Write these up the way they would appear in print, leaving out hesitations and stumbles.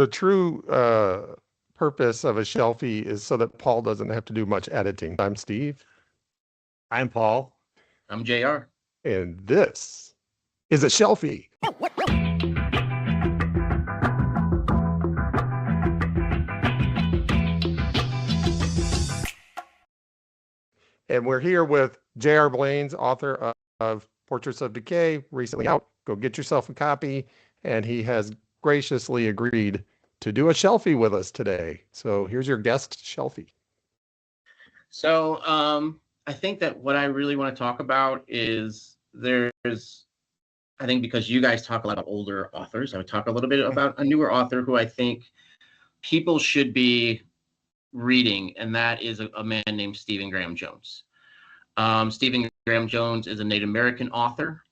the true purpose of a Shelfie is so that Paul doesn't have to do much editing. I'm Steve. I'm Paul. I'm JR. And this is a Shelfie. And we're here with J.R. Blaine's, author of Portraits of Decay, recently out. Go get yourself a copy. And he has graciously agreed to do a Shelfie with us today. So here's your guest Shelfie. So I think that what I really want to talk about is I think because you guys talk a lot about older authors, I would talk a little bit about a newer author who I think people should be reading, and that is a man named Stephen Graham Jones. Stephen Graham Jones is a Native American author.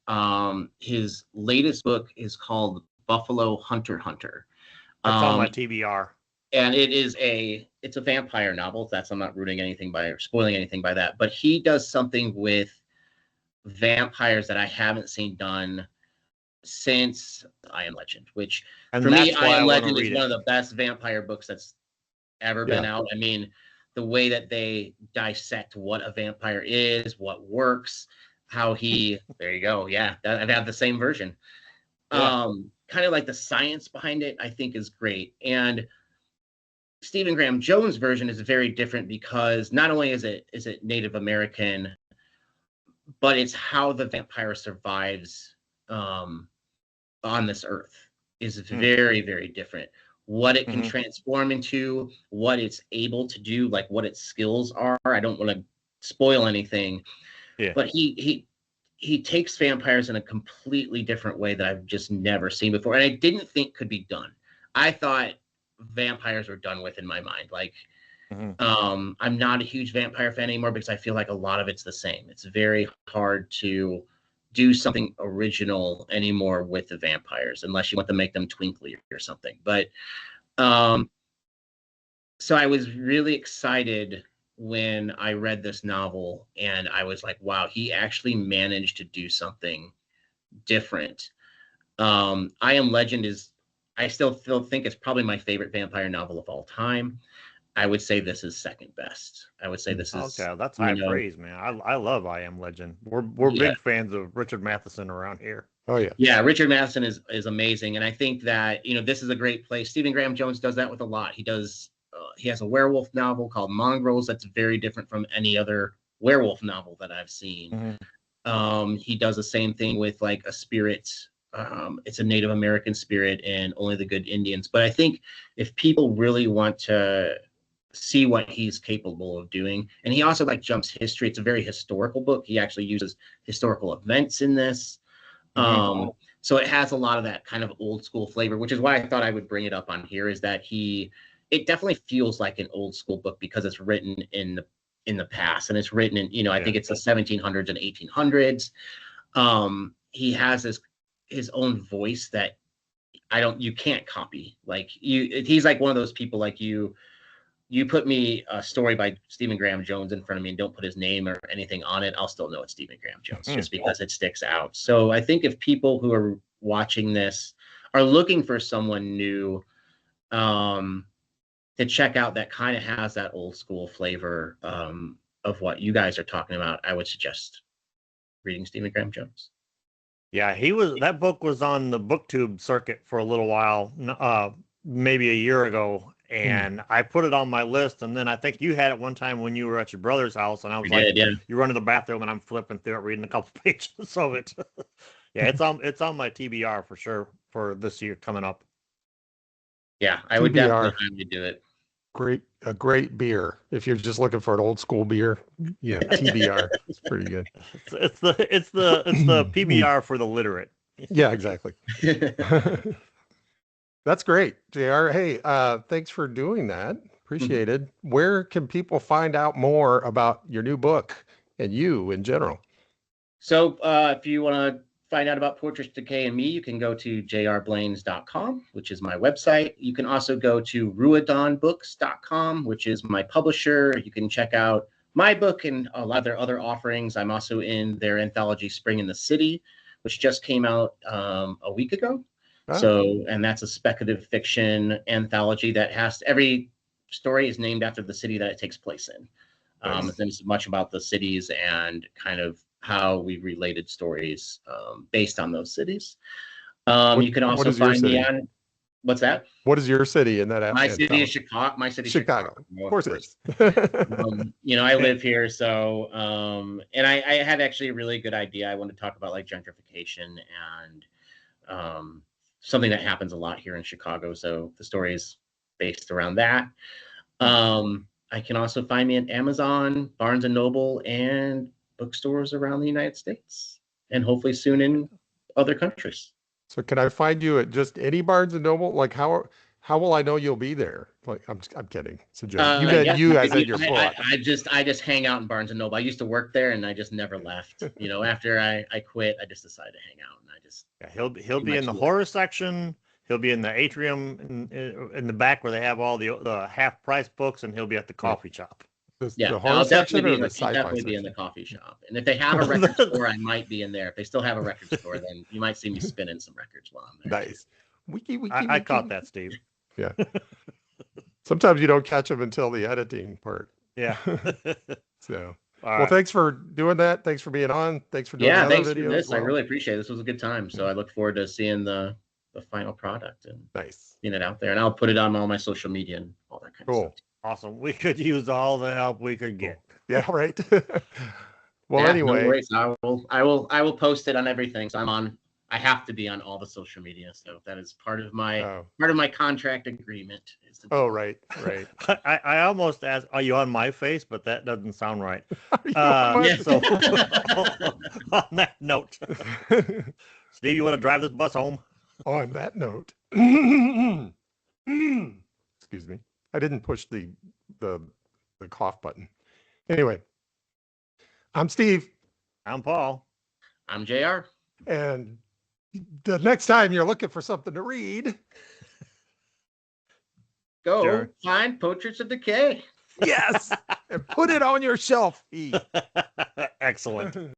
His latest book is called Buffalo Hunter Hunter. That's on my TBR. And it's a vampire novel. I'm not ruining anything by or spoiling anything by that. But he does something with vampires that I haven't seen done since I Am Legend, which for me, I Am Legend is one of the best vampire books that's ever been out. I mean, the way that they dissect what a vampire is, what works, how there you go. Yeah, I have the same version. Yeah. Kind of like the science behind it, I think is great. And Stephen Graham Jones' version is very different because not only is it Native American, but it's how the vampire survives on this earth is very, very different. What it can transform into, what it's able to do, like what its skills are. I don't want to spoil anything, but he takes vampires in a completely different way that I've just never seen before, and I didn't think could be done. I thought vampires were done with in my mind. Like, I'm not a huge vampire fan anymore because I feel like a lot of it's the same. It's very hard to do something original anymore with the vampires unless you want to make them twinkly or something. But so I was really excited when I read this novel, and I was like, wow, he actually managed to do something different. I Am Legend I still think it's probably my favorite vampire novel of all time. I would say this is second best. I would say this is okay. That's high praise, man. I love I Am Legend. We're big fans of Richard Matheson around here. Oh yeah, yeah. Richard Matheson is amazing, and I think that this is a great place. Stephen Graham Jones does that with a lot. He does. He has a werewolf novel called Mongrels that's very different from any other werewolf novel that I've seen. He does the same thing with like a spirit. It's a Native American spirit and Only the Good Indians. But I think if people really want to see what he's capable of doing, and he also like jumps history. It's a very historical book. He actually uses historical events in this. So it has a lot of that kind of old school flavor, which is why I thought I would bring it up on here, is that it definitely feels like an old school book because it's written in the past, and it's written in, I think it's the 1700s and 1800s. He has his own voice that you can't copy. Like he's like one of those people, like you put me a story by Stephen Graham Jones in front of me and don't put his name or anything on it, I'll still know it's Stephen Graham Jones just because it sticks out. So I think if people who are watching this are looking for someone new to check out that kind of has that old school flavor of what you guys are talking about, I would suggest reading Stephen Graham Jones. Yeah, that book was on the BookTube circuit for a little while, maybe a year ago, and I put it on my list, and then I think you had it one time when you were at your brother's house, and I was you run to the bathroom, and I'm flipping through it, reading a couple pages of it. Yeah, it's on my TBR for sure for this year coming up. Yeah, I would definitely do it. A great beer. If you're just looking for an old school beer, TBR. It's pretty good. It's the PBR for the literate. Yeah, exactly. That's great, JR. Hey, thanks for doing that. Appreciate it. Where can people find out more about your new book and you in general? So if you want to find out about Portraits of Decay and me, you can go to jrblaines.com, which is my website. You can also go to ruidonbooks.com, which is my publisher. You can check out my book and a lot of their other offerings. I'm also in their anthology Spring in the City, which just came out a week ago. So, and that's a speculative fiction anthology that has every story is named after the city that it takes place in. Nice. It's much about the cities and kind of how we related stories based on those cities. You can also find me on, what's that? What is your city in that? My city is Chicago. My city is Chicago. Of course it is. I live here, so and I had actually a really good idea. I wanted to talk about like gentrification and something that happens a lot here in Chicago. So the story is based around that. I can also find me at Amazon, Barnes and Noble, and bookstores around the United States, and hopefully soon in other countries. So can I find you at just any Barnes and Noble? Like how will I know you'll be there? Like I'm kidding. It's a joke. You meant you as in your book. I just hang out in Barnes and Noble. I used to work there and I just never left. After I quit, I just decided to hang out and I just he'll be in the horror section. He'll be in the atrium in the back where they have all the half price books, and he'll be at the coffee shop. The horror section or the sci-fi definitely section? be in the coffee shop. And if they have a record store, I might be in there. If they still have a record store, then you might see me spinning some records while I'm there. Nice. I caught that, Steve. Yeah. Sometimes you don't catch them until the editing part. Yeah. So, well, thanks for doing that. Thanks for being on. Thanks for doing thanks videos. for this. I really appreciate it. This was a good time. So I look forward to seeing the final product and seeing it out there. And I'll put it on all my social media and all that kind of stuff. Awesome. We could use all the help we could get. Yeah, right. Well, anyway, no worries. I will post it on everything. So I have to be on all the social media. So that is part of my contract agreement. Right. I almost asked, are you on my face? But that doesn't sound right. So on that note, Steve, you want to drive this bus home? On that note, excuse me, I didn't push the cough button. Anyway, I'm Steve. I'm Paul. I'm JR. And the next time you're looking for something to read, go find Portraits of Decay. Yes, and put it on your shelf. Excellent.